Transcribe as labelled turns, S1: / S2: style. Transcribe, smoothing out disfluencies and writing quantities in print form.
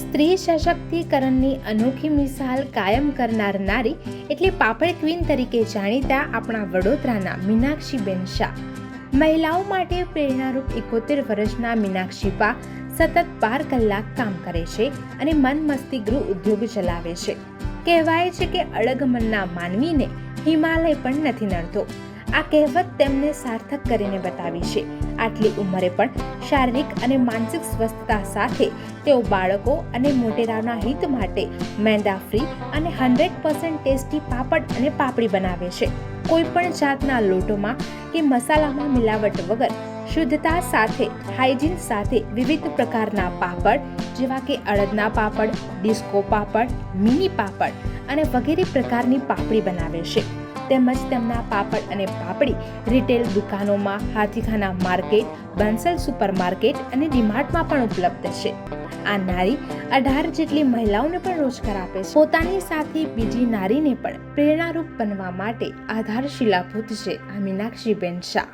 S1: સ્ત્રી સશક્તિકરણની અનોખી મિસાલ કાયમ કરનાર નારી એટલે પાપડ ક્વીન તરીકે જાણીતા આપણા વડોદરાના મીનાક્ષીબેન શાહ. મહિલાઓ માટે પ્રેરણારૂપ 71 વર્ષના મીનાક્ષીબા સતત 12 કલાક કામ કરે છે અને મન મસ્તી ગૃહ ઉદ્યોગ ચલાવે છે. કહેવાય છે કે અળગ મનના માનવીને હિમાલય પણ નથી નડતો. આ કહેવત તેમને સાર્થક કરીને બતાવી છે. આટલી ઉંમરે પણ શારીરિક અને માનસિક સ્વસ્થતા સાથે તેઓ બાળકો અને મોટેરાના હિત માટે મેંદા ફ્રી અને 100% ટેસ્ટી પાપડ અને પાપડી બનાવે છે. કોઈ પણ જાતના લોટોમાં કે મસાલામાં મિલાવટ વગર શુદ્ધતા સાથે હાઇજીન સાથે વિવિધ પ્રકારના પાપડ જેવા કે અડદના પાપડ, ડિસ્કો પાપડ, મિની પાપડ અને વગેરે પ્રકારની પાપડી બનાવે છે. તેમજ તેમના પાપડ અને પાપડી રિટેલ દુકાનોમાં, Hathikhana market, Bansal super market અને ડીમાર્ટમાં પણ ઉપલબ્ધ છે. આ નારી 18 જેટલી મહિલાઓને પણ રોજગાર આપે છે. પોતાની સાથે બીજી નારીને પણ પ્રેરણારૂપ બનવા માટે આધારશિલાભૂત છે આ મીનાક્ષીબેન શાહ.